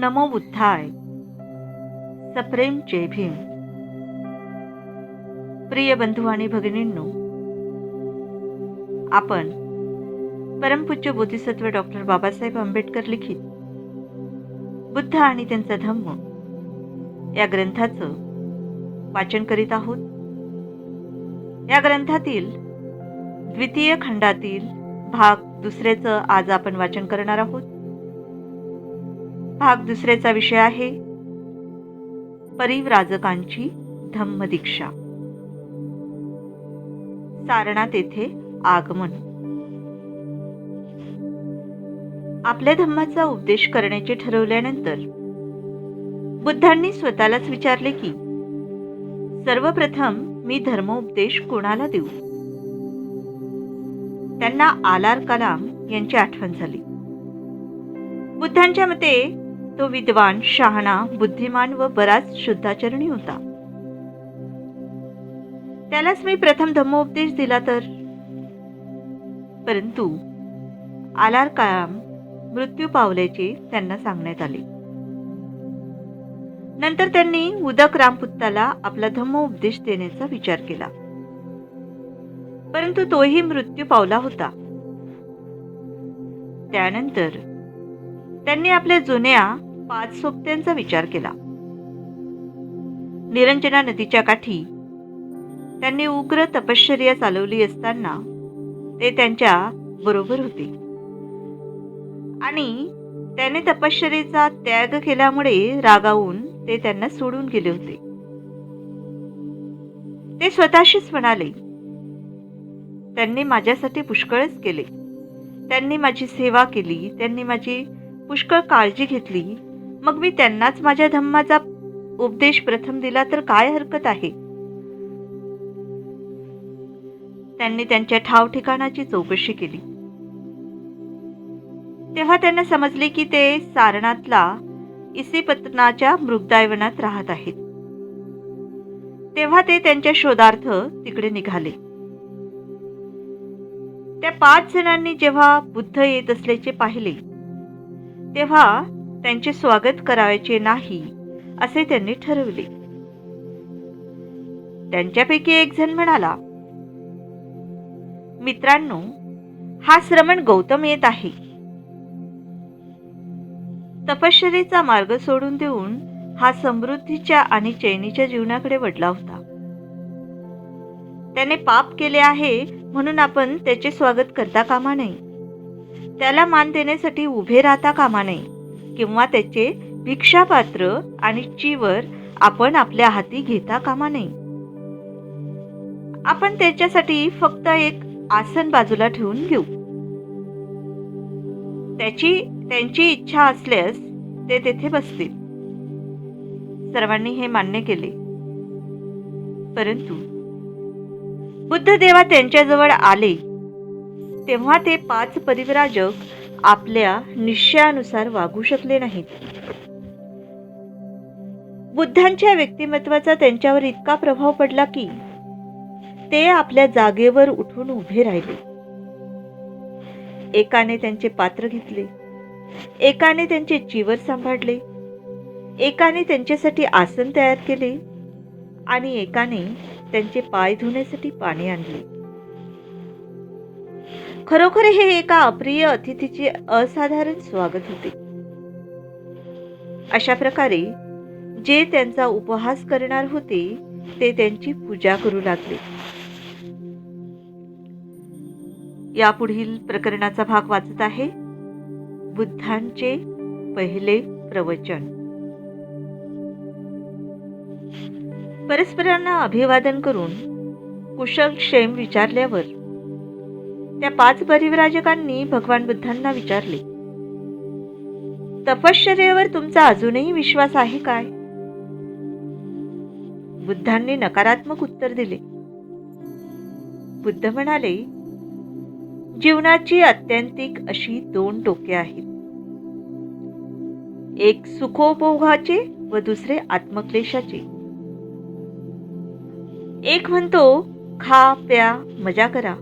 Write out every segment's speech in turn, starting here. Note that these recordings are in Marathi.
नमो बुद्धाय. सप्रेम जय भीम. प्रिय बंधू आणि भगिनींनो, आपण परमपूज्य बोधिसत्व डॉक्टर बाबासाहेब आंबेडकर लिखित बुद्ध आणि त्यांचा धम्म या ग्रंथाचं वाचन करीत आहोत. या ग्रंथातील द्वितीय खंडातील भाग दुसऱ्याचं आज आपण वाचन करणार आहोत. भाग दुसऱ्याचा विषय आहे परिव्राजकांची धम्मदीक्षा. सारनाथ येथे आगमन. आपल्या धम्माचा उपदेश करण्याचे ठरवल्यानंतर बुद्धांनी स्वतःलाच विचारले की सर्वप्रथम मी धर्मोपदेश कोणाला देऊ. त्यांना आलार कलाम यांची आठवण झाली. बुद्धांच्या मते तो विद्वान, शहाणा, बुद्धिमान व बराच शुद्धाचरणी होता. त्यालाच मी प्रथम धम्मोपदेश दिला तर. परंतु आलार कलाम मृत्यू पावल्याचे त्यांना सांगण्यात आले. नंतर त्यांनी उदक रामपुत्ताला आपला धम्मोपदेश देण्याचा विचार केला, परंतु तोही मृत्यू पावला होता. त्यानंतर त्यांनी आपल्या जुन्या 5 सोबत्यांचा विचार केला. निरंजना नदीच्या काठी त्यांनी उग्र तपश्चर्या चालवली असताना ते त्यांच्या बरोबर होते आणि त्याने तपश्चर्येचा त्याग केल्यामुळे रागावून ते त्यांना सोडून गेले होते. ते स्वतःशीच म्हणाले, त्यांनी माझ्यासाठी पुष्कळच केले. त्यांनी माझी सेवा केली, त्यांनी माझी पुष्कळ काळजी घेतली. मग मी त्यांनाच माझ्या धम्माचा उपदेश प्रथम दिला तर काय हरकत आहे. त्यांनी त्यांच्या ठाव ठिकाणाची चौकशी केली. तेव्हा त्यांना समजले की ते सारनाथला इसिपतनाच्या मृगदायवनात राहत आहेत. तेव्हा ते त्यांच्या शोधार्थ तिकडे निघाले. त्या 5 जणांनी जेव्हा बुद्ध येत असल्याचे पाहिले तेव्हा त्यांचे स्वागत करायचे नाही असे त्यांनी ठरवले. त्यांच्यापैकी एक जण म्हणाला, मित्रांनो, हा श्रमण गौतम येत आहे. तपश्चर्येचा मार्ग सोडून देऊन हा समृद्धीच्या आणि चैनीच्या जीवनाकडे वळला होता. त्याने पाप केले आहे म्हणून आपण त्याचे स्वागत करता कामा नये. त्याला मान देण्यासाठी उभे राहता कामा नये किंवा त्याचे भिक्षापात्र आणि चीवर आपण आपल्या हाती घेता कामा नये. आपण त्याच्यासाठी फक्त एक आसन बाजूला ठेवून घेऊ. त्यांची इच्छा असल्यास ते तेथे बसतील. सर्वांनी हे मान्य केले. परंतु बुद्ध देवा त्यांच्याजवळ आले तेव्हा ते 5 परिव्राजक आपल्या निश्चयानुसार वागू शकले नाहीत. बुद्धांच्या व्यक्तिमत्वाचा त्यांच्यावर इतका प्रभाव पडला की ते आपल्या जागेवर उठून उभे राहिले. एकाने त्यांचे पात्र घेतले, एकाने त्यांचे चीवर सांभाळले, एकाने त्यांच्यासाठी आसन तयार केले आणि एकाने त्यांचे पाय धुण्यासाठी पाणी आणले. खरोखर हे एका अप्रिय अतिथीचे असाधारण स्वागत होते. अशा प्रकारे जे त्यांचा उपहास करणार होते ते त्यांची पूजा करू लागले. यापुढील प्रकरणाचा भाग वाचत आहे. बुद्धांचे पहिले प्रवचन. परस्परांना अभिवादन करून कुशलक्षेम विचारल्यावर त्या 5 परिव्राजकांनी भगवान बुद्धांना विचारले, तपश्चर्येवर तुमचा अजूनही विश्वास आहे काय? बुद्धांनी नकारात्मक उत्तर दिले. बुद्ध म्हणाले, जीवनाची आत्यंतिक अशी 2 टोके आहेत. एक सुखोपभोगाचे व दुसरे आत्मक्लेशाचे. एक म्हणतो खा प्या मजा करा,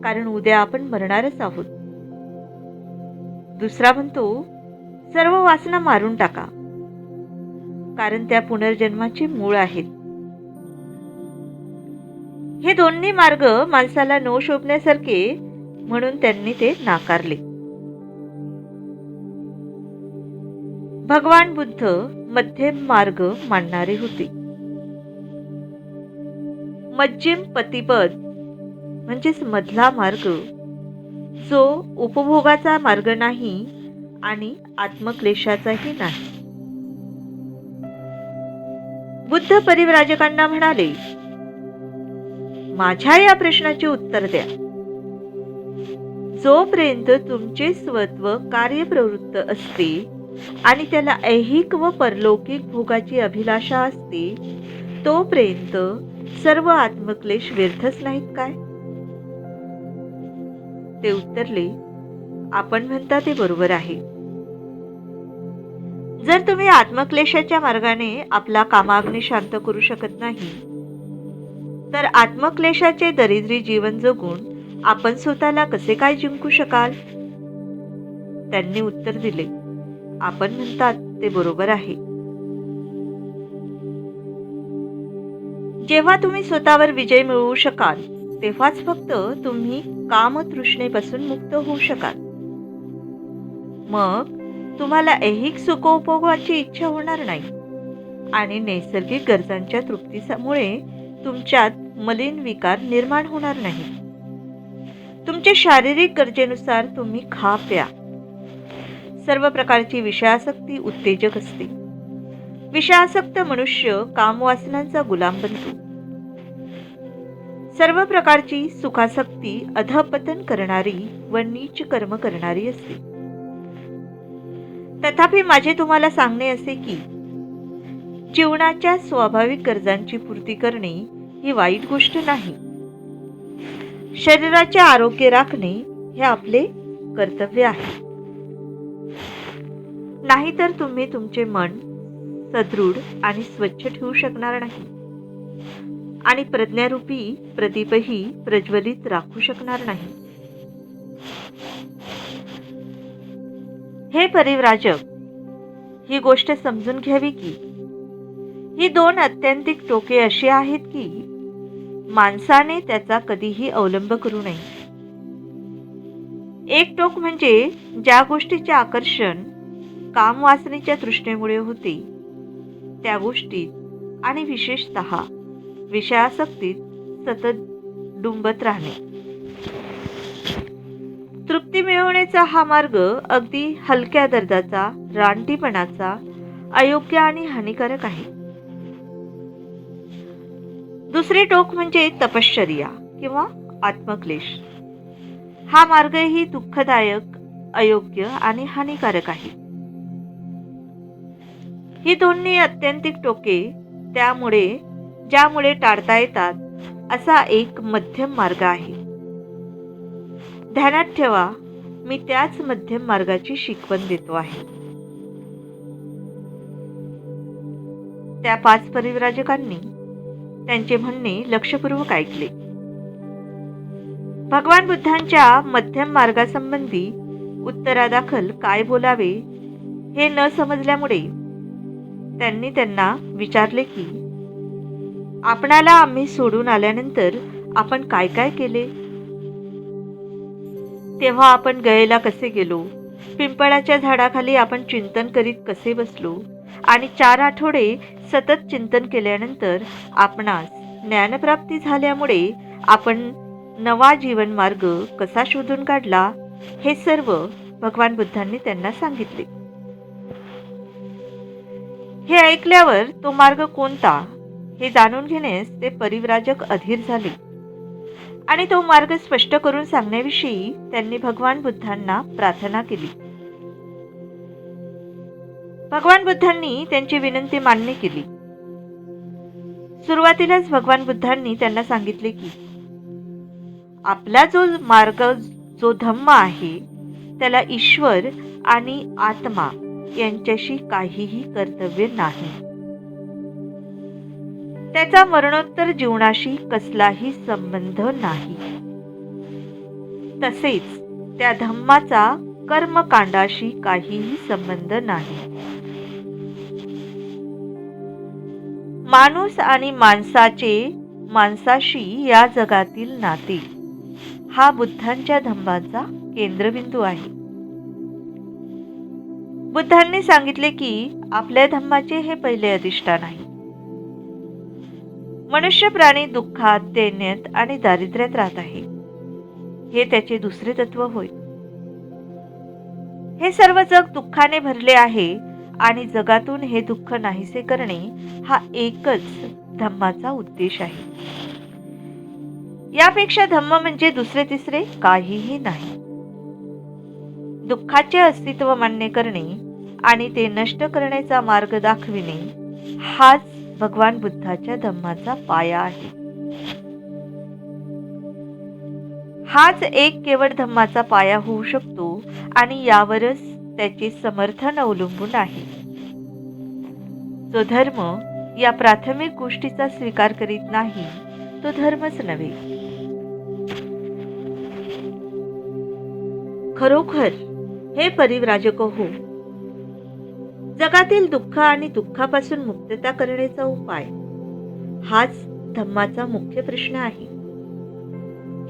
कारण उद्या आपण मरणारच आहोत. दुसरा म्हणतो सर्व वासना मारून टाका, कारण त्या पुनर्जन्माचे मूळ आहेत. हे दोन्ही मार्ग माणसाला न शोभण्यासारखे म्हणून त्यांनी ते नाकारले. भगवान बुद्ध मध्यम मार्ग मानणारे होते. मध्यम पतिपद म्हणजेच मधला मार्ग, जो उपभोगाचा मार्ग नाही आणि आत्मक्लेशाचाही नाही. बुद्ध परिव्राजकांना म्हणाले, माझ्या या प्रश्नाचे उत्तर द्या. जोपर्यंत तुमचे स्वत्व कार्यप्रवृत्त असते आणि त्याला ऐहिक व परलौकिक भोगाची अभिलाषा असते, तोपर्यंत सर्व आत्मक्लेश व्यर्थच नाहीत काय? ते उत्तरले, आपण म्हणता ते बरोबर आहे. जर तुम्ही आत्मक्लेशाच्या मार्गाने आपला कामाग्नी शांत करू शकत नाही, तर आत्मक्लेशाचे दरिद्री जीवन जगून आपण स्वतःला कसे काय जिंकू शकाल? त्यांनी उत्तर दिले, आपण म्हणतात ते बरोबर आहे. जेव्हा तुम्ही स्वतःवर विजय मिळवू शकाल, तेव्हाच फक्त तुम्ही कामतृष्णेपासून मुक्त होऊ शकाल. मग तुम्हाला ऐहिक सुखोपभोगाची इच्छा होणार नाही आणि नैसर्गिक गरजांच्या तृप्तीमुळे तुमच्यात मलिन विकार निर्माण होणार नाही. तुमच्या शारीरिक गरजेनुसार तुम्ही खा प्या. सर्व प्रकारची विषयासक्ती उत्तेजक असते. विषयासक्त मनुष्य कामवासनांचा गुलाम बनतो. सर्व प्रकारची सुखासक्ती अधपतन करणारी व नीच कर्म करणारी असते. तथापि माझे तुम्हाला सांगणे असे की जीवनाच्या स्वाभाविक गरजांची पूर्ती करणे ही वाईट गोष्ट नाही. शरीराचे आरोग्य राखणे हे आपले कर्तव्य आहे. नाहीतर तुम्ही तुमचे मन सदृढ आणि स्वच्छ ठेवू शकणार नाही आणि प्रज्ञारूपी प्रदीपही प्रज्वलित राखू शकणार नाही. हे परिव्राजक, ही गोष्ट समजून घ्यावी की ही दोन अत्यंतिक टोके अशी आहेत की माणसाने त्याचा कधीही अवलंब करू नये. एक टोक म्हणजे ज्या गोष्टीचे आकर्षण कामवासनेच्या तृष्णेमुळे होते त्या गोष्टीत आणि विशेषतः विषयासक्तीत सतत डुंबत राहणे. तृप्ती मिळवण्याचा हा मार्ग अगदी हलक्या दर्जाचा, रानटीपणाचा, अयोग्य आणि हानिकारक आहे. दुसरे टोक म्हणजे तपश्चर्या किंवा आत्मक्लेश. हा मार्गही दुःखदायक, अयोग्य आणि हानिकारक आहे. ही दोन्ही अत्यंतिक टोके ज्यामुळे टाळता येतात असा एक मध्यम मार्ग आहे. ध्यानात ठेवा, मी त्याच मध्यम मार्गाची शिकवण देतो आहे. त्या 5 परिव्राजकांनी त्यांचे म्हणणे लक्षपूर्वक ऐकले. भगवान बुद्धांच्या मध्यम मार्गासंबंधी उत्तरादाखल काय बोलावे हे न समजल्यामुळे त्यांनी त्यांना विचारले की आपणाला आम्ही सोडून आल्यानंतर आपण काय काय केले? तेव्हा आपण गयेला कसे गेलो? पिंपळाच्या झाडाखाली आपण चिंतन करीत कसे बसलो? आणि 4 आठवडे सतत चिंतन केल्यानंतर आपणास ज्ञानप्राप्ती झाल्यामुळे आपण नवा जीवन मार्ग कसा शोधून काढला, हे सर्व भगवान बुद्धांनी त्यांना सांगितले. हे ऐकल्यावर तो मार्ग कोणता हे जाणून घेण्यास ते परिव्राजक अधीर झाले आणि तो मार्ग स्पष्ट करून सांगण्याविषयी त्यांनी भगवान बुद्धांना प्रार्थना केली. भगवान बुद्धांनी त्यांची विनंती मान्य केली. सुरुवातीलाच भगवान बुद्धांनी त्यांना सांगितले की आपला जो मार्ग, जो धम्म आहे, त्याला ईश्वर आणि आत्मा यांच्याशी काहीही कर्तव्य नाही. त्याचा मरणोत्तर जीवनाशी कसलाही संबंध नाही. तसेच त्या धम्माचा कर्मकांडाशी काहीही संबंध नाही. माणूस आणि माणसाशी या जगातील नाते हा बुद्धांच्या धम्माचा केंद्रबिंदू आहे. बुद्धांनी सांगितले की आपल्या धम्माचे हे पहिले अधिष्ठान आहे. मनुष्य प्राणी दुःखात, दैन्यात आणि दारिद्र्यात राहत आहे, हे त्याचे दुसरे तत्व होय. हे सर्व जग दुःखाने भरले आहे आणि जगातून हे दुःख नाहीसे करणे हा एकच धम्माचा उद्देश आहे. यापेक्षा धम्म म्हणजे दुसरे तिसरे काहीही नाही. दुःखाचे अस्तित्व मान्य करणे आणि ते नष्ट करण्याचा मार्ग दाखविणे हाच भगवान बुद्धाच्या धम्माचा पाया आहे. हाच एक केवळ धम्माचा पाया होऊ शकतो आणि यावरच त्याचे समर्थन अवलंबून आहे. जो धर्म या प्राथमिक गोष्टीचा स्वीकार करीत नाही तो धर्मच नव्हे. खरोखर हे परिव्राजक हो, जगातील दुःख आणि दुःखापासून मुक्तता करण्याचा उपाय हाच धम्माचा मुख्य प्रश्न आहे.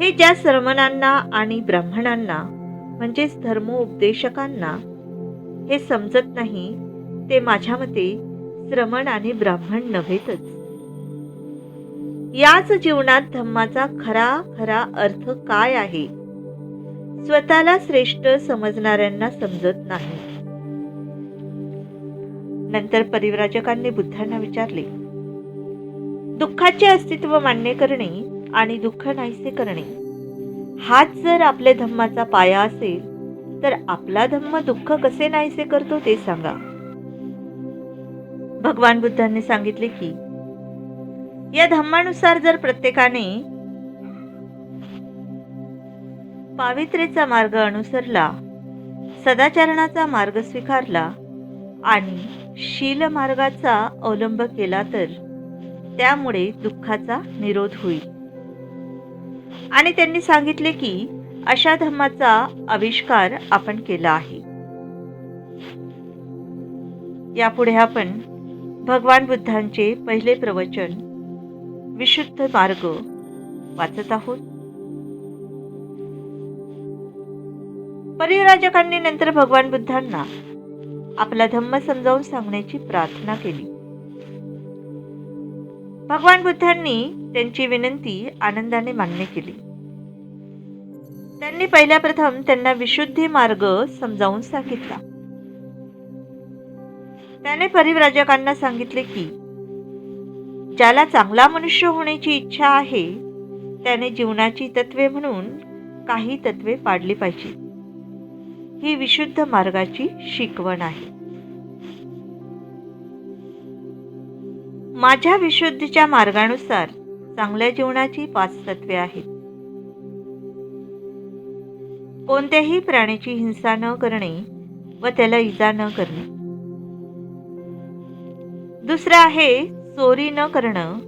हे ज्या श्रमणांना आणि ब्राह्मणांना म्हणजेच धर्मोपदेशकांना हे समजत नाही ते माझ्या मते श्रमण आणि ब्राह्मण नव्हेतच. याच जीवनात धम्माचा खरा अर्थ काय आहे स्वतःला श्रेष्ठ समजणाऱ्यांना समजत नाही. नंतर परिव्राजकांनी बुद्धांना विचारले, दुःखाचे अस्तित्व मान्य करणे आणि दुःख नाहीसे करणे हाच जर आपल्या धम्माचा पाया असेल तर आपला धम्म दुःख कसे नाहीसे करतो ते सांगा. भगवान बुद्धांनी सांगितले की या धम्मानुसार जर प्रत्येकाने पावित्र्याचा मार्ग अनुसरला, सदाचरणाचा मार्ग स्वीकारला आणि शील मार्गाचा अवलंब केला तर त्यामुळे दुःखाचा निरोध होईल. आणि त्यांनी सांगितले की अशा धम्माचा आविष्कार आपण केला आहे. यापुढे आपण भगवान बुद्धांचे पहिले प्रवचन विशुद्ध मार्ग वाचत आहोत. परिव्राजकांनी नंतर भगवान बुद्धांना आपला धम्म समजावून सांगण्याची प्रार्थना केली. भगवान बुद्धांनी त्यांची विनंती आनंदाने मान्य केली. त्यांनी पहिल्या प्रथम त्यांना विशुद्धी मार्ग समजावून सांगितला. त्याने परिव्राजकांना सांगितले की ज्याला चांगला मनुष्य होण्याची इच्छा आहे त्याने जीवनाची तत्वे म्हणून काही तत्वे पाळली पाहिजे. ही विशुद्ध मार्गाची शिकवण आहे. माझ्या विशुद्धीच्या मार्गानुसार चांगल्या जीवनाची 5 तत्वे आहेत. कोणत्याही प्राण्याची हिंसा न करणे व त्याला इजा न करणे. दुसरे आहे चोरी न करणं,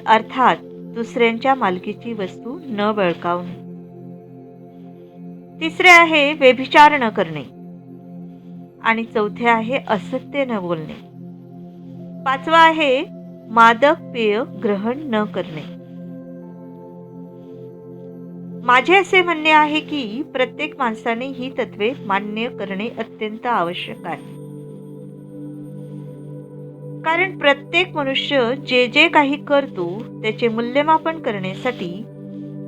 अर्थात दुसऱ्यांच्या मालकीची वस्तू न बळकावणे. तिसरे आहे व्यभिचार न करणे आणि चौथे आहे असत्य न बोलणे. 5वा आहे मादक पेय ग्रहण न करणे. माझे असे म्हणणे आहे की प्रत्येक माणसाने ही तत्वे मान्य करणे अत्यंत आवश्यक आहे. कारण प्रत्येक मनुष्य जे जे काही करतो त्याचे मूल्यमापन करण्यासाठी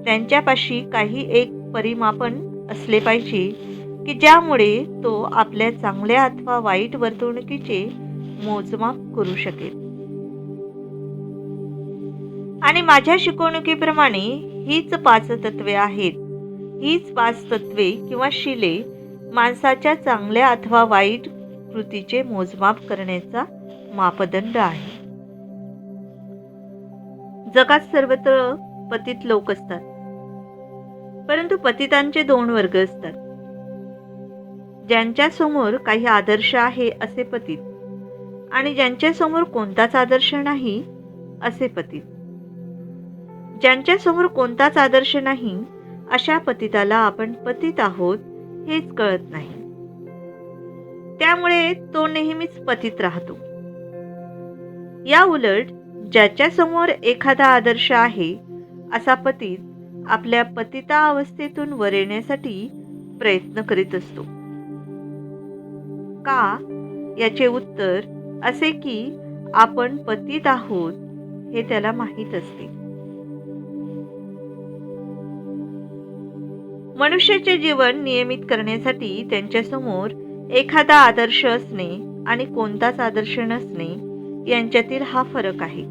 त्यांच्यापाशी काही एक परिमापन असले पाहिजे की ज्यामुळे तो आपल्या चांगल्या अथवा वाईट वर्तणुकीचे मोजमाप करू शकेल. आणि माझ्या शिकवणुकीप्रमाणे हीच 5 तत्वे आहेत. हीच 5 तत्वे किंवा शिले माणसाच्या चांगल्या अथवा वाईट कृतीचे मोजमाप करण्याचा मापदंड आहे. जगात सर्वत्र पतित लोक असतात, परंतु पतितांचे 2 वर्ग असतात. ज्यांच्या समोर काही आदर्श आहे असे पतित आणि ज्यांच्या समोर कोणताच आदर्श नाही असे पतित. ज्यांच्या समोर कोणताच आदर्श नाही अशा पतिताला आपण पतित आहोत हेच कळत नाही. त्यामुळे तो नेहमीच पतीत राहतो. या उलट ज्याच्या समोर एखादा आदर्श आहे असा पतीत आपल्या पतिता अवस्थेतून वर येण्यासाठी प्रयत्न करीत असतो. का? याचे उत्तर असे की आपण पतित आहोत हे त्याला माहीत असते. मनुष्याचे जीवन नियमित करण्यासाठी त्यांच्यासमोर एखादा आदर्श असणे आणि कोणताच आदर्श नसणे यांच्यातील हा फरक आहे.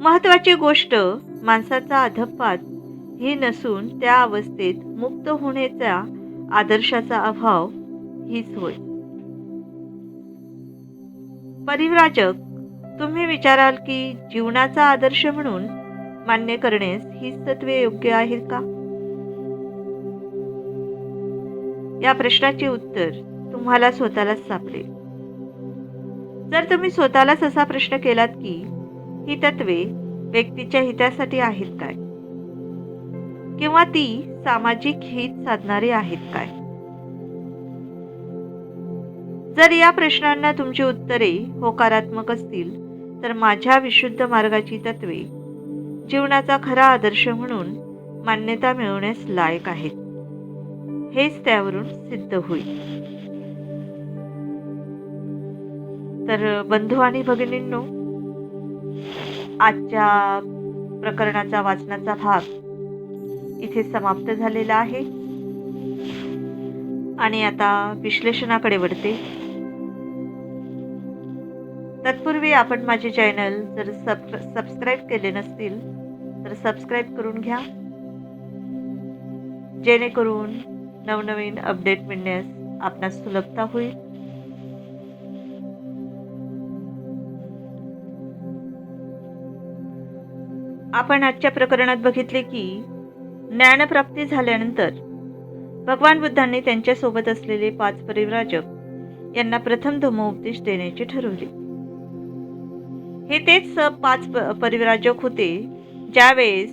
महत्वाची गोष्ट माणसाचा अधःपात ही नसून त्या अवस्थेत मुक्त होण्याचा आदर्शाचा अभाव हीच होय. परिव्राजक, तुम्ही विचाराल की जीवनाचा आदर्श म्हणून मान्य करण्यास हीच तत्वे योग्य आहेत का? या प्रश्नाचे उत्तर तुम्हाला स्वतःलाच सापडेल. जर तुम्ही स्वतःलाच असा प्रश्न केलात की ही तत्वे व्यक्तीच्या हितासाठी आहेत काय, किंवा ती सामाजिक हित साधणारी आहेत काय? जर या प्रश्नांना तुमची उत्तरे होकारात्मक असतील तर माझ्या विशुद्ध मार्गाची तत्वे जीवनाचा खरा आदर्श म्हणून मान्यता मिळवण्यास लायक आहेत, हेच त्यावरून सिद्ध होईल. तर बंधू आणि भगिनींनो, आजच्या प्रकरणाचा वाचनाचा भाग इथे समाप्त झालेला आहे आणि आता विश्लेषणाकडे वळते. तत्पूर्वी आपण माझे चॅनल जर सबस्क्राईब केले नसतील तर सबस्क्राईब करून घ्या, जेणेकरून नवनवीन अपडेट मिळण्यास आपणास सुलभता होईल. आपण आजच्या प्रकरणात बघितले की ज्ञानप्राप्ती झाल्यानंतर भगवान बुद्धांनी त्यांच्या सोबत असलेले 5 परिव्राजक यांना प्रथम धम्मोपदेश देण्याचे ठरवले. हे तेच 5 परिव्राजक होते ज्यावेळेस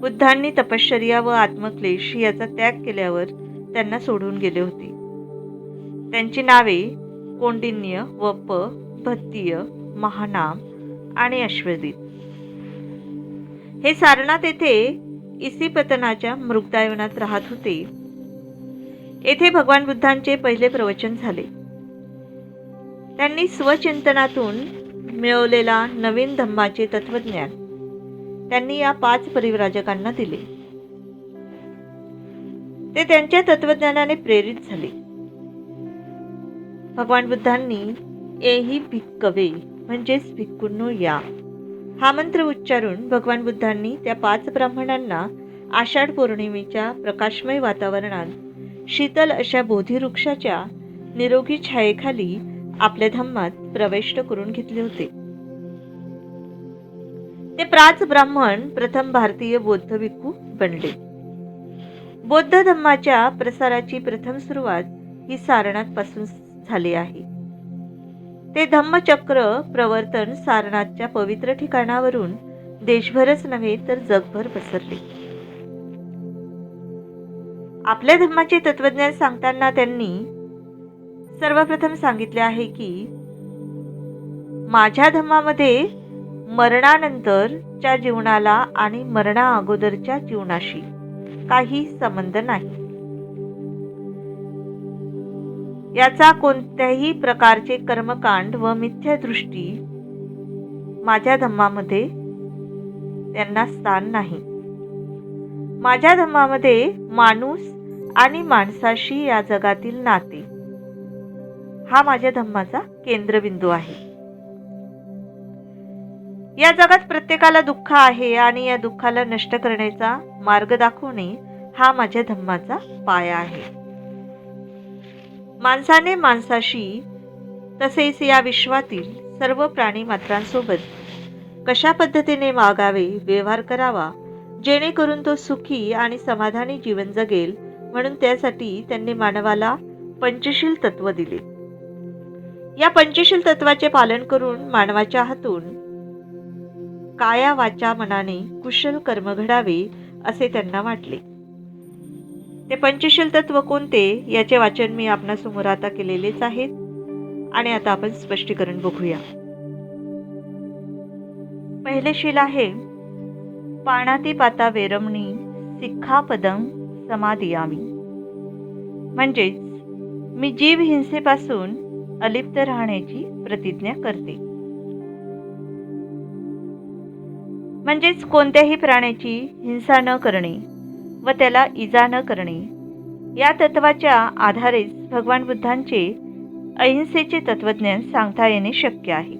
बुद्धांनी तपश्चर्या व आत्मक्लेश याचा त्याग केल्यावर त्यांना सोडून गेले होते. त्यांची नावे कौंडिन्य, वप, भत्तीय, महानाम आणि अश्वजित. हे सारनाथ येथे इसिपतनाच्या मृगदायवनात राहत होते. येथे भगवान बुद्धांचे पहिले प्रवचन झाले. त्यांनी स्वचिंतनातून मिळवलेला नवीन धम्माचे तत्वज्ञान त्यांनी या 5 परिव्राजकांना दिले. ते त्यांच्या तत्वज्ञानाने प्रेरित झाले. भगवान बुद्धांनी एही भिक्कवे म्हणजेच भिक्खूंनो या हा मंत्र उच्चारून भगवान बुद्धांनी त्या 5 ब्राह्मणांना आषाढ पौर्णिमेच्या प्रकाशमय वातावरणात शीतल अशा बोधिवृक्षाच्या निरोगी छायेखाली आपल्या धम्मात प्रविष्ट करून घेतले होते. ते 5 ब्राह्मण प्रथम भारतीय बौद्ध भिक्खू बनले. बौद्ध धम्माच्या प्रसाराची प्रथम सुरुवात ही सारनाथ पासून झाली आहे. ते धम्मचक्र प्रवर्तन सारनाथच्या पवित्र ठिकाणावरून देशभरच नव्हे तर जगभर पसरले. आपल्या धम्माचे तत्वज्ञान सांगताना त्यांनी सर्वप्रथम सांगितले आहे की माझ्या धम्मामध्ये मरणानंतरच्या जीवनाला आणि मरणा अगोदरच्या जीवनाशी काही संबंध नाही. याचा कोणत्याही प्रकारचे कर्मकांड व मिथ्या दृष्टी माझ्या धम्मामध्ये त्यांना स्थान नाही. माझ्या धम्मामध्ये माणूस आणि माणसाशी या जगातील नाते हा माझ्या धम्माचा केंद्रबिंदू आहे. या जगात प्रत्येकाला दुःख आहे आणि या दुःखाला नष्ट करण्याचा मार्ग दाखवणे हा माझ्या धम्माचा पाया आहे. माणसाने माणसाशी तसेच या विश्वातील सर्व प्राणी मात्रांसोबत कशा पद्धतीने वागावे, व्यवहार करावा, जेणेकरून तो सुखी आणि समाधानी जीवन जगेल, म्हणून त्यासाठी त्यांनी मानवाला पंचशील तत्व दिले. या पंचशील तत्वाचे पालन करून मानवाच्या हातून काया वाचा मनाने कुशल कर्म घडावे असे त्यांना वाटले. ते पंचशील तत्व कोणते याचे वाचन मी आपणासमोर आता केलेलेच आहेत आणि आता आपण स्पष्टीकरण बघूया. पहिले शील आहे पाणातिपाता वेरमणी सिक्खापदं समादियामी. म्हणजेच मी जीव हिंसेपासून अलिप्त राहण्याची प्रतिज्ञा करते. म्हणजेच कोणत्याही प्राण्याची हिंसा न करणे व त्याला इजा न करणे या तत्वाच्या आधारेच भगवान बुद्धांचे अहिंसेचे तत्वज्ञान सांगता येणे शक्य आहे.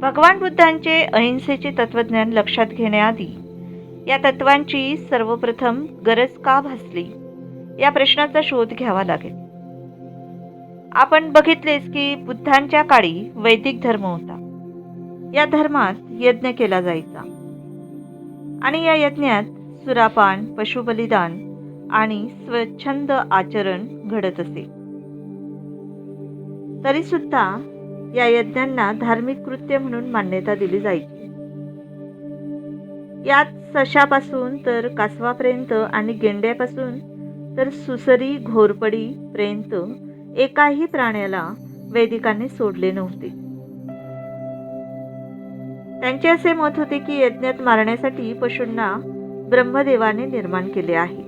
भगवान बुद्धांचे अहिंसेचे तत्वज्ञान लक्षात घेण्याआधी या तत्वांची सर्वप्रथम गरज का भासली या प्रश्नाचा शोध घ्यावा लागेल. आपण बघितलेच की बुद्धांच्या काळी वैदिक धर्म होता. या धर्मात यज्ञ केला जायचा आणि या यज्ञात सुरापान, पशुबलिदान आणि स्वच्छंद आचरण घडत असे. तरी सुद्धा या यज्ञांना धार्मिक कृत्य म्हणून मान्यता दिली जायची. यात सशापासून तर कासवापर्यंत आणि गेंड्यापासून तर सुसरी घोरपडी पर्यंत एकाही प्राण्याला वैदिकांनी सोडले नव्हते. त्यांचे असे मत होते की यज्ञात मारण्यासाठी पशूंना ब्रह्मदेवाने निर्माण केले आहे.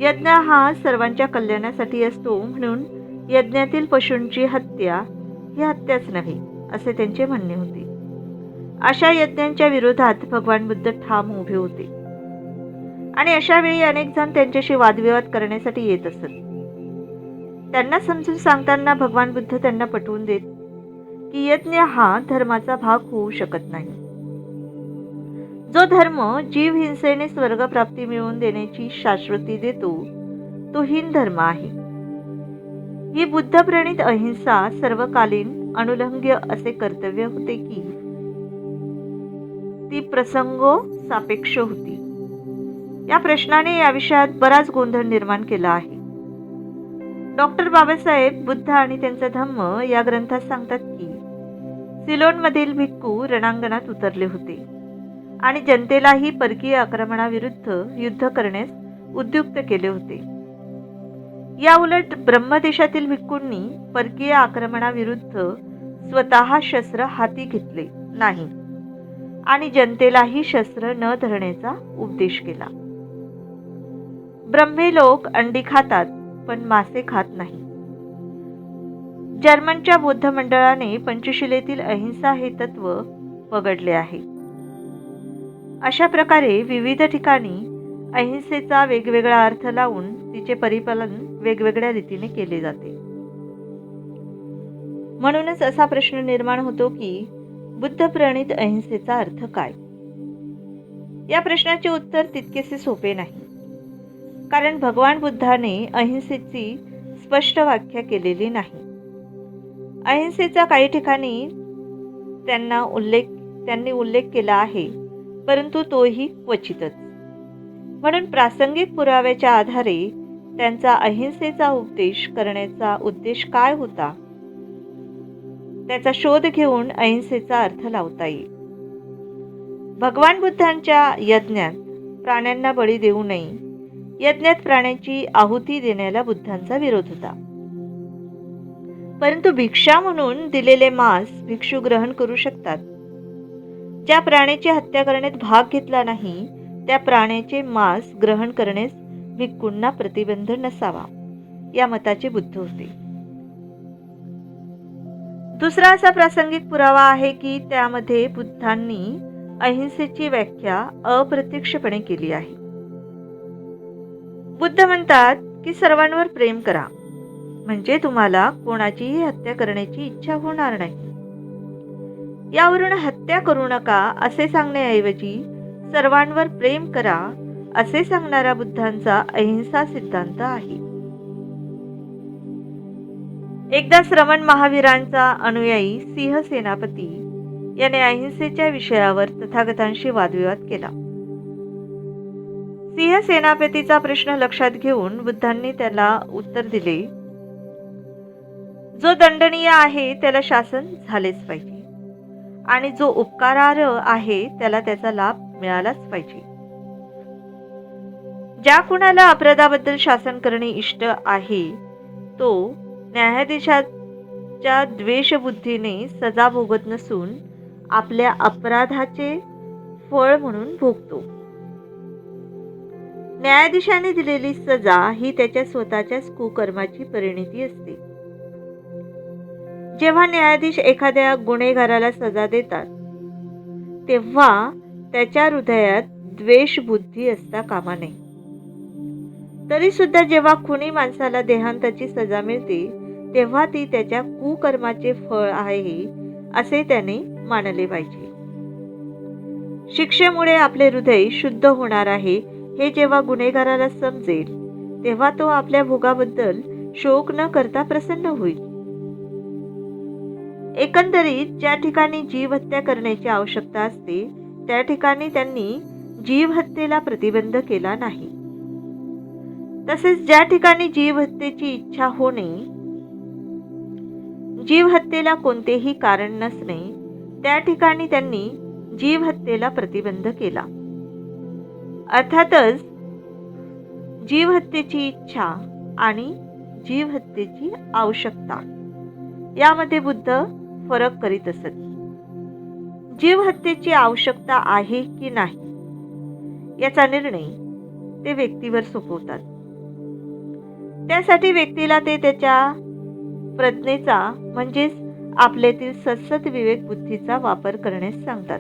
यज्ञ हा सर्वांच्या कल्याणासाठी असतो, म्हणून यज्ञातील पशूंची हत्या ही हत्याच नव्हे असे त्यांचे म्हणणे होते. अशा यज्ञांच्या विरोधात भगवान बुद्ध ठाम उभे होते आणि अशा वेळी अनेक जण त्यांच्याशी वादविवाद करण्यासाठी येत असत. त्यांना समजून सांगताना भगवान बुद्ध त्यांना पटवून देत की यज्ञ हा धर्माचा भाग होऊ शकत नाही. जो धर्म जीव हिंसेने स्वर्गप्राप्ती मिळवून देण्याची शाश्वती देतो तो हीन धर्म आहे. ही बुद्धप्रणीत अहिंसा सर्वकालीन अनुलंघ्य असे कर्तव्य होते की ती प्रसंगोसापेक्ष होती. या प्रश्नाने या विषयात बराच गोंधळ निर्माण केला आहे. डॉक्टर बाबासाहेब बुद्ध आणि त्यांचा धम्म या ग्रंथात सांगतात की सिलोनमधील भिक्खू रणांगणात उतरले होते आणि जनतेलाही परकीय आक्रमणाविरुद्ध युद्ध करण्यास उद्युक्त केले होते. या उलट ब्रह्मदेशातील भिक्खूंनी परकीय आक्रमणाविरुद्ध स्वतः शस्त्र हाती घेतले नाही आणि जनतेलाही शस्त्र न धरण्याचा उपदेश केला. ब्रह्मी लोक अंडी खातात पण मासे खात नाही. जर्मनच्या बौद्ध मंडळाने पंचशिलेतील अहिंसा हे तत्व वगळले आहे. अशा प्रकारे विविध ठिकाणी अहिंसेचा वेगवेगळा अर्थ लावून तिचे परिपालन वेगवेगळ्या रीतीने केले जाते. म्हणूनच असा प्रश्न निर्माण होतो की बुद्ध प्रणीत अहिंसेचा अर्थ काय? या प्रश्नाचे उत्तर तितकेसे सोपे नाही, कारण भगवान बुद्धाने अहिंसेची स्पष्ट व्याख्या केलेली नाही. अहिंसेचा काही ठिकाणी त्यांनी उल्लेख केला आहे, परंतु तोही क्वचितच. म्हणून प्रासंगिक पुराव्याच्या आधारे त्यांचा अहिंसेचा उपदेश करण्याचा उद्देश काय होता त्याचा शोध घेऊन अहिंसेचा अर्थ लावता येईल. भगवान बुद्धांच्या यज्ञात प्राण्यांना बळी देऊ नये, यज्ञात प्राण्यांची आहुती देण्याला बुद्धांचा विरोध होता. परंतु भिक्षा म्हणून दिलेले मांस भिक्षू ग्रहण करू शकतात. ज्या प्राण्याची हत्या करण्यात भाग घेतला नाही त्या प्राण्याचे मांस ग्रहण करण्यास भिक्खूंना प्रतिबंध नसावा, या मताचे बुद्ध होते. दुसरा असा प्रासंगिक पुरावा आहे की त्यामध्ये बुद्धांनी अहिंसेची व्याख्या अप्रत्यक्षपणे केली आहे. बुद्ध म्हणतात की सर्वांवर प्रेम करा, म्हणजे तुम्हाला कोणाचीही हत्या करण्याची इच्छा होणार नाही. यावरून हत्या करू नका असे सांगण्याऐवजी सर्वांवर प्रेम करा असे सांगणारा बुद्धांचा अहिंसा सिद्धांत आहे. एकदा श्रमण महावीरांचा अनुयायी सिंह सेनापती याने अहिंसेच्या विषयावर तथागतांशी वादविवाद केला. सिंह सेनापतीचा प्रश्न लक्षात घेऊन बुद्धांनी त्याला उत्तर दिले, जो दंडनीय आहे त्याला शासन झालेच पाहिजे आणि जो उपकारार्ह आहे त्याला त्याचा लाभ मिळालाच पाहिजे. ज्या कुणाला अपराधाबद्दल शासन करणे इष्ट आहे तो न्यायाधीशाच्या द्वेषबुद्धीने सजा भोगत नसून आपल्या अपराधाचे फळ म्हणून भोगतो. न्यायाधीशाने दिलेली सजा ही त्याच्या स्वतःच्याच कुकर्माची परिणती असते. जेव्हा न्यायाधीश एखाद्या गुन्हेगाराला सजा देतात तेव्हा त्याच्या हृदयात द्वेषबुद्धी असता कामा नये. तरी सुद्धा जेव्हा खुनी माणसाला देहांताची सजा मिळते तेव्हा ती त्याच्या कुकर्माचे फळ आहे असे त्याने मानले पाहिजे. शिक्षेमुळे आपले हृदय शुद्ध होणार आहे हे जेव्हा गुन्हेगाराला समजेल तेव्हा तो आपल्या भोगाबद्दल शोक न करता प्रसन्न होईल. एकंदरीत ज्या ठिकाणी जीव हत्या करण्याची आवश्यकता असते त्या ठिकाणी त्यांनी जीव हत्येला प्रतिबंध केला नाही. तसेच ज्या ठिकाणी जीव हत्येची इच्छा होणे, जीव हत्येला कोणतेही कारण नसणे त्या ठिकाणी त्यांनी जीव हत्येला प्रतिबंध केला. अर्थातच जीव हत्येची इच्छा आणि जीव हत्येची आवश्यकता यामध्ये बुद्ध फरक करीत असत. जीव हत्येची आवश्यकता आहे की नाही याचा निर्णय ते व्यक्तीवर सोपवतात. त्यासाठी व्यक्तीला ते त्याच्या प्रज्ञेचा म्हणजेच आपल्यातील सद्सद विवेक बुद्धीचा वापर करण्यास सांगतात.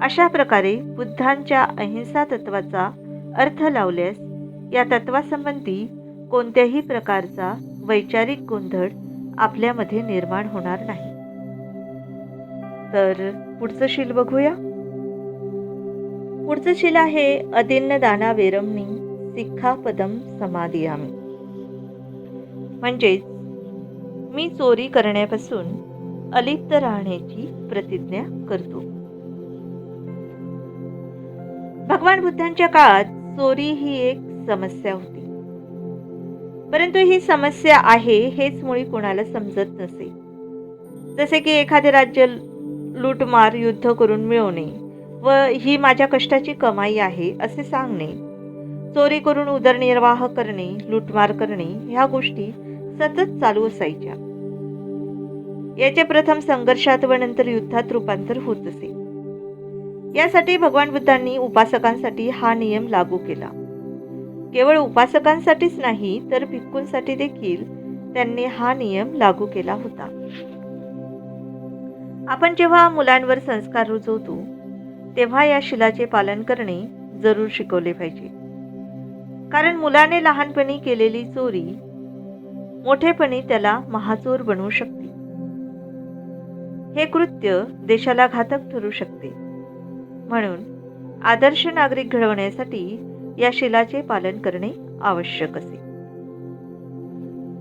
अशा प्रकारे बुद्धांच्या अहिंसा तत्वाचा अर्थ लावल्यास या तत्वासंबंधी कोणत्याही प्रकारचा वैचारिक गोंधळ आपल्यामध्ये निर्माण होणार नाही. तर पुढचं शील बघूया. पुढचं शील आहे अदिन्न दाना वेरमणी सिक्खापदम समादियामी. म्हणजेच मी चोरी करण्यापासून अलिप्त राहण्याची प्रतिज्ञा करतो. भगवान बुद्धांच्या काळात चोरी ही एक समस्या होती. परंतु ही समस्या आहे हेच मुळी कोणाला समजत नसे. जसे की एखादे राज्य लूटमार युद्ध करून मिळवणे व ही माझ्या कष्टाची कमाई आहे असे सांगणे, चोरी करून उदरनिर्वाह करणे, लूटमार करणे ह्या गोष्टी सतत चालू असायच्या. याचे प्रथम संघर्षात व नंतर युद्धात रूपांतर होत असे. यासाठी भगवान बुद्धांनी उपासकांसाठी हा नियम लागू केला. केवळ उपासकांसाठीच नाही तर भिक्खूंसाठी देखील त्यांनी हा नियम लागू केला होता. आपण जेव्हा मुलांवर संस्कार रुजवतो तेव्हा या शीलाचे पालन करणे जरूर शिकवले पाहिजे. कारण मुलाने लहानपणी केलेली चोरी मोठेपणी त्याला महाचोर बनवू शकते. हे कृत्य देशाला घातक ठरू शकते. म्हणून आदर्श नागरिक घडवण्यासाठी या शीलाचे पालन करणे आवश्यक असे.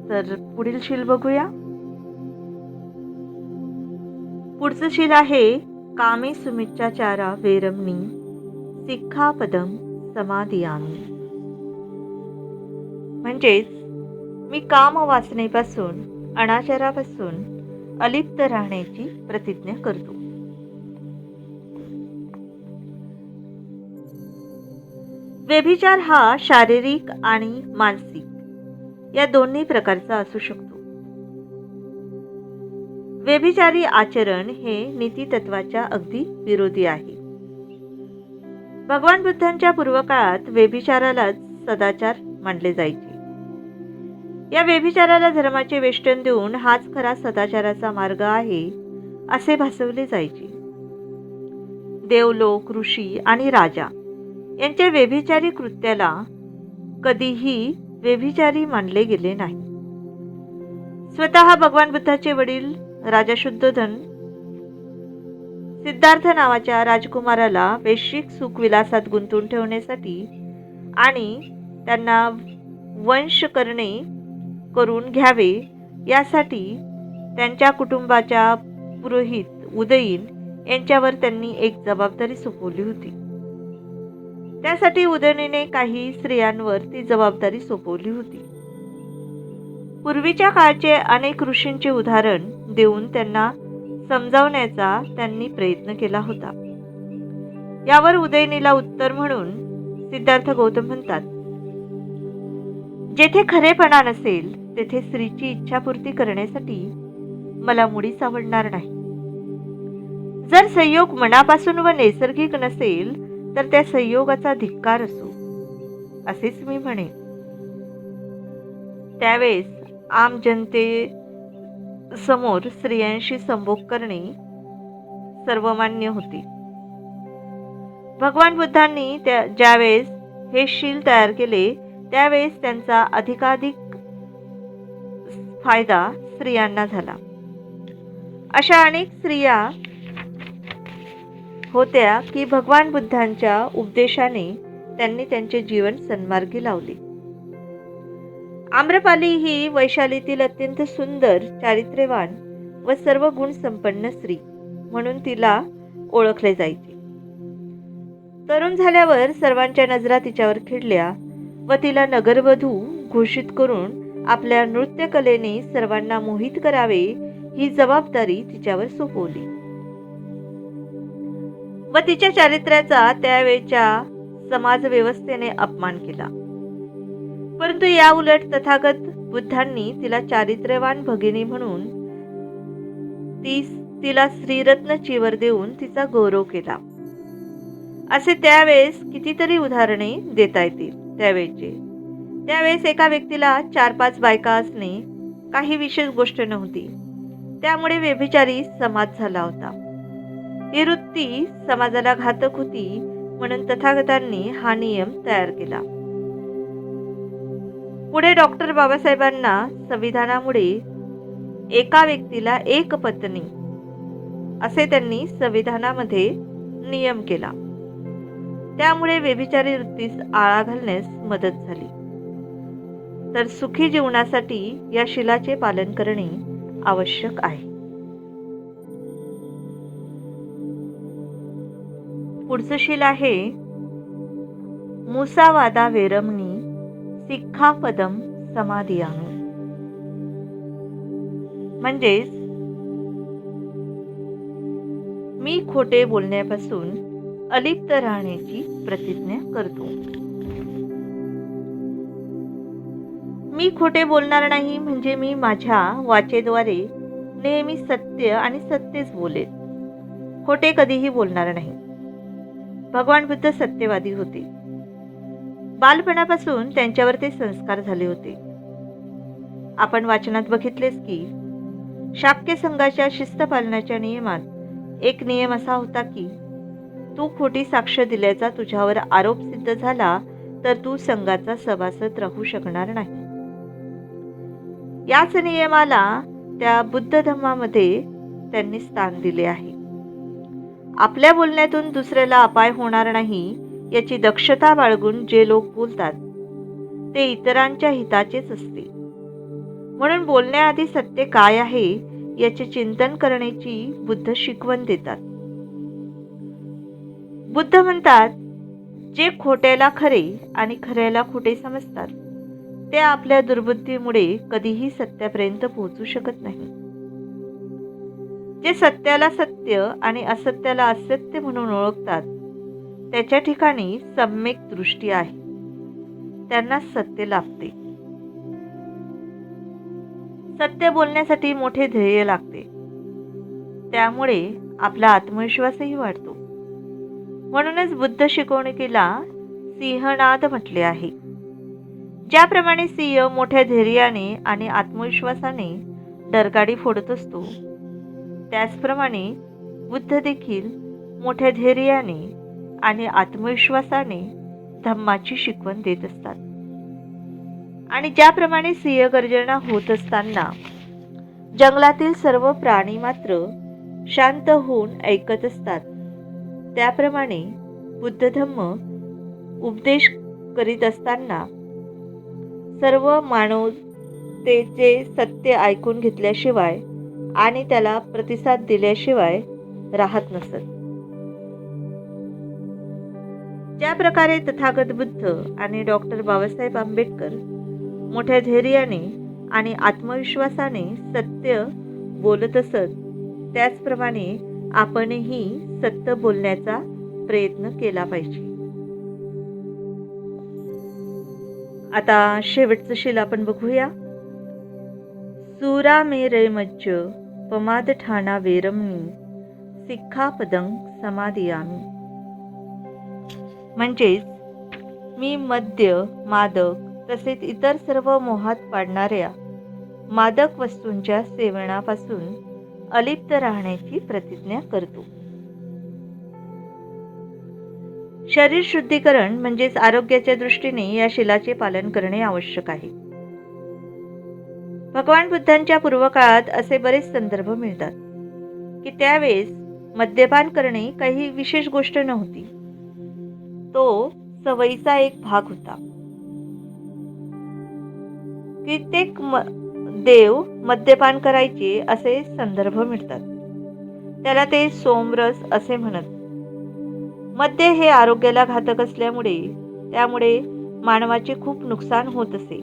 तर पुढील शील बघूया. पुढचं शील आहे कामे सुमिच्चाचारा वेरमणी सिक्खापदम समादियामी. म्हणजेच मी काम वासनेपासून अनाचारापासून अलिप्त राहण्याची प्रतिज्ञा करतो. व्यभिचार हा शारीरिक आणि मानसिक या दोन्ही प्रकारचा असू शकतो. व्यभिचारी आचरण हे नीतितत्वाच्या अगदी विरोधी आहे. भगवान बुद्धांच्या पूर्वकाळात व्यभिचारालाच सदाचार मानले जायचे. या व्यभिचाराला धर्माचे वेष्टन देऊन हाच खरा सदाचाराचा मार्ग आहे असे भासवले जायचे. देवलोक, ऋषी आणि राजा यांच्या व्यभिचारी कृत्याला कधीही व्यभिचारी मानले गेले नाही. स्वतः भगवान बुद्धाचे वडील राजा शुद्धोधन सिद्धार्थ नावाच्या राजकुमाराला वैश्विक सुखविलासात गुंतवून ठेवण्यासाठी आणि त्यांना वंश करून घ्यावे यासाठी त्यांच्या कुटुंबाच्या पुरोहित उदयीन यांच्यावर त्यांनी एक जबाबदारी सोपवली होती. त्यासाठी उदयीने काही स्त्रियांवर ती जबाबदारी सोपवली होती. पूर्वीच्या काळचे अनेक ऋषींचे उदाहरण देऊन त्यांना समजावण्याचा त्यांनी प्रयत्न केला होता. यावर उदयनीला उत्तर म्हणून सिद्धार्थ गौतम म्हणतात, जेथे खरेपणा नसेल तेथे स्त्रीची इच्छापूर्ती करण्यासाठी मला मुळीच आवडणार नाही. जर संयोग मनापासून व नैसर्गिक नसेल तर त्या संयोगाचा धिक्कार असो, असेच मी म्हणेन. त्यावेळेस आम जनते समोर स्त्रियांशी संभोग करणे सर्वमान्य होते. भगवान बुद्धांनी ज्यावेळेस हे शील तयार केले त्यावेळेस त्यांचा अधिकाधिक फायदा स्त्रियांना झाला. अशा अनेक स्त्रिया होत्या की भगवान बुद्धांच्या उपदेशाने त्यांनी त्यांचे जीवन सन्मार्गी लावले. आम्रपाली ही वैशालीतील अत्यंत सुंदर, चारित्र्यवान व सर्व गुण संपन्न स्त्री म्हणून तिला ओळखले जायचे. तरुण झाल्यावर सर्वांच्या नजरा तिच्यावर खिळल्या व तिला नगरवधू घोषित करून आपल्या नृत्यकलेने सर्वांना मोहित करावे ही जबाबदारी तिच्यावर सोपवली व तिच्या चारित्र्याचा त्यावेळच्या समाजव्यवस्थेने अपमान केला. परंतु या उलट तथागत बुद्धांनी तिला चारित्र्यवान भगिनी म्हणून तिला श्रीरत्न चिवर देऊन तिचा गौरव केला. असे त्यावेळेस कितीतरी उदाहरणे देता येतील. त्यावेळेस एका व्यक्तीला 4-5 बायका असणे काही विशेष गोष्ट नव्हती. त्यामुळे व्यभिचारी समाज झाला होता. ही वृत्ती समाजाला घातक होती म्हणून तथागतांनी हा नियम तयार केला. पुढे डॉक्टर बाबासाहेबांना संविधानामुळे एका व्यक्तीला एक पत्नी असे त्यांनी संविधानामध्ये नियम केला. त्यामुळे व्यभिचारी वृत्तीस आळा घालण्यास मदत झाली. तर सुखी जीवनासाठी या शीलाचे पालन करणे आवश्यक आहे. पुढचं शील आहे मुसावादा वेरमणी सिक्खापदम समाधियामी. म्हणजेच मी खोटे बोलण्यापासून अलिप्त राहण्याची प्रतिज्ञा करतो. मी खोटे बोलणार नाही म्हणजे मी माझ्या वाचेद्वारे नेहमी सत्य आणि सत्यच बोलेन. खोटे कधीही बोलणार नाही. भगवान बुद्ध सत्यवादी होते. बालपणापासून त्यांच्यावर ते संस्कार झाले होते. आपण वाचनात बघितलेच की शाक्य संघाच्या शिस्त पालनाच्या नियमात एक नियम असा होता की तू खोटी साक्ष दिल्याचा तुझ्यावर आरोप सिद्ध झाला तर तू संघाचा सभासद राहू शकणार नाही. याच नियमाला त्या बुद्ध धम्मामध्ये त्यांनी स्थान दिले आहे. आपल्या बोलण्यातून दुसऱ्याला अपाय होणार नाही याची दक्षता बाळगून जे लोक बोलतात ते इतरांच्या हिताचेच असते. म्हणून बोलण्याआधी सत्य काय आहे याचे चिंतन करण्याची बुद्ध शिकवण देतात. बुद्ध म्हणतात, जे खोट्याला खरे आणि खऱ्याला खोटे समजतात ते आपल्या दुर्बुद्धीमुळे कधीही सत्यापर्यंत पोहोचू शकत नाही. जे सत्याला सत्य आणि असत्याला असत्य म्हणून ओळखतात त्याच्या ठिकाणी सम्यक दृष्टी आहे. त्यांना सत्य लाभते. सत्य बोलण्यासाठी मोठे ध्येय लागते. त्यामुळे आपला आत्मविश्वासही वाढतो. म्हणूनच बुद्ध शिकवणुकीला सिंहनाद म्हटले आहे. ज्याप्रमाणे सिंह मोठ्या धैर्याने आणि आत्मविश्वासाने डरकाळी फोडत असतो त्याचप्रमाणे बुद्ध देखील मोठ्या धैर्याने आणि आत्मविश्वासाने धम्माची शिकवण देत असतात. आणि ज्याप्रमाणे सिंहगर्जना होत असताना जंगलातील सर्व प्राणी मात्र शांत होऊन ऐकत असतात त्याप्रमाणे बुद्ध धम्म उपदेश करीत असताना सर्व मानव त्याचे सत्य ऐकून घेतल्याशिवाय आणि त्याला प्रतिसाद दिल्याशिवाय राहत नसत. ज्या प्रकारे तथागत बुद्ध आणि डॉक्टर बाबासाहेब आंबेडकर मोठ्या धैर्याने आणि आत्मविश्वासाने सत्य बोलत असत त्याचप्रमाणे आपणही सत्य बोलण्याचा प्रयत्न केला पाहिजे. आता शेवटचं शील आपण बघूया. सुरा मे रे मज्ज पमाद ठाणा वेरमणी सिक्खापदं समादियामी. म्हणजेच मी मद्य, मादक तसेच इतर सर्व मोहात पाडणाऱ्या मादक वस्तूंच्या सेवनापासून अलिप्त राहण्याची प्रतिज्ञा करतो. शरीर शुद्धीकरण म्हणजेच आरोग्याच्या दृष्टीने या शिलाचे पालन करणे आवश्यक आहे. भगवान बुद्धांच्या पूर्वकाळात असे बरेच संदर्भ मिळतात की त्यावेळेस मद्यपान करणे काही विशेष गोष्ट नव्हती, तो सवयीचा एक भाग होता. कित्येक देव मद्यपान करायचे असे संदर्भ मिळतात. त्याला ते सोमरस असे म्हणत. मद्य हे आरोग्याला घातक असल्यामुळे त्यामुळे मानवाचे खूप नुकसान होत असे.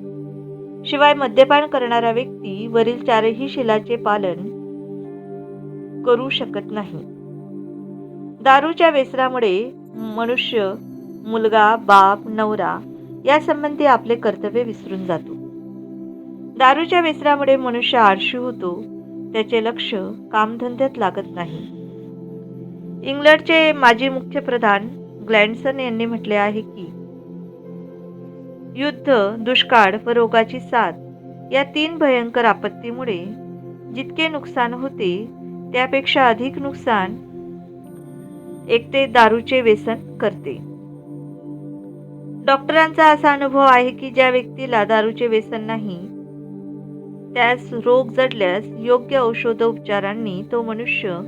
शिवाय मद्यपान करणारा व्यक्ती वरील चारही शिलाचे पालन करू शकत नाही. दारूच्या व्यसनामुळे मनुष्य मुलगा, बाप, नवरा या संबंधी आपले कर्तव्य विसरून जातो. दारूच्या व्यसनामुळे मनुष्य आळशी होतो, त्याचे लक्ष कामधंद्यात लागत नाही. इंग्लंडचे माजी मुख्यप्रधान ग्लॅडस्टोन यांनी म्हटले आहे की युद्ध, दुष्काळ व रोगाची साथ या 3 भयंकर आपत्तीमुळे जितके नुकसान होते त्यापेक्षा अधिक नुकसान एकटे दारूचे व्यसन करते. डॉक्टरांचा असा अनुभव आहे की ज्या व्यक्तीला दारूचे व्यसन नाही त्यास रोग जडल्यास योग्य औषधोपचारांनी तो मनुष्य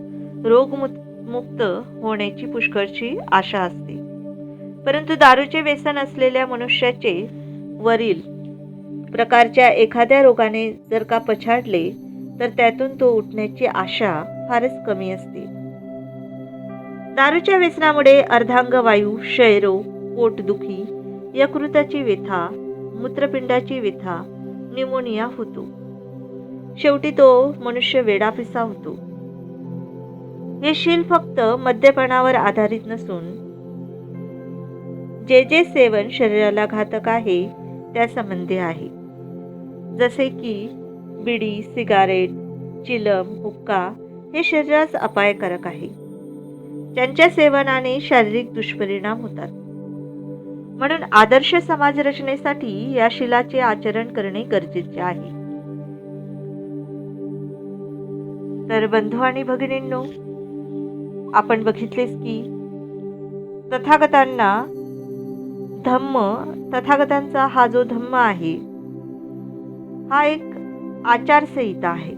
रोगमुक्त होण्याची पुष्कळची आशा असते. परंतु दारूचे व्यसन असलेल्या मनुष्याचे वरील प्रकारच्या एखाद्या रोगाने जर का पछाडले तर त्यातून तो उठण्याची आशा फारच कमी असते. दारूच्या व्यसनामुळे अर्धांगवायू, क्षयरोग, पोटदुखी, यकृताची व्यथा, मूत्रपिंडाची व्यथा, न्यूमोनिया होतो. शेवटी तो मनुष्य वेडापिसा होतो. हे शील फक्त मद्यपानावर आधारित नसून जे जे सेवन शरीराला घातक आहे त्या संबंधी आहे. जसे की बिडी, सिगारेट, चिलम, हुक्का हे शरीरास अपायकारक आहे. त्यांच्या सेवनाने शारीरिक दुष्परिणाम होतात. म्हणून आदर्श समाज रचनेसाठी या शिलाचे आचरण करणे गरजेचे आहे. तर बंधू आणि भगिनींनो, आपण बघितलेच की तथागतांना तथागतांचा हा जो धम्म आहे हा एक आचारसंहिता आहे.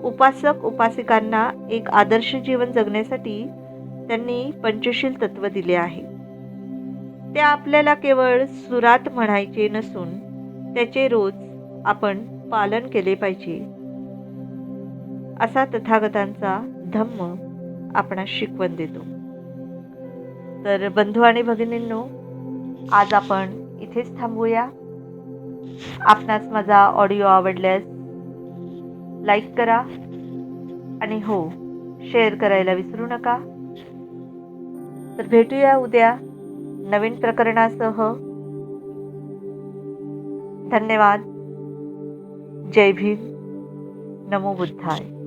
उपासक उपासिकांना एक आदर्श जीवन जगण्यासाठी त्यांनी पंचशील तत्व दिले आहे. ते आपल्याला केवळ सुरात म्हणायचे नसून त्याचे रोज आपण पालन केले पाहिजे असा तथागतांचा धम्म आपणास शिकवण देतो. तर बंधू आणि भगिनींनो, आज आपण इथेच थांबूया. आपणास माझा ऑडिओ आवडल्यास लाईक करा आणि हो, शेअर करायला विसरू नका. तर भेटूया उद्या नवीन प्रकरणासह. धन्यवाद. जय भीम. नमो बुद्धाय.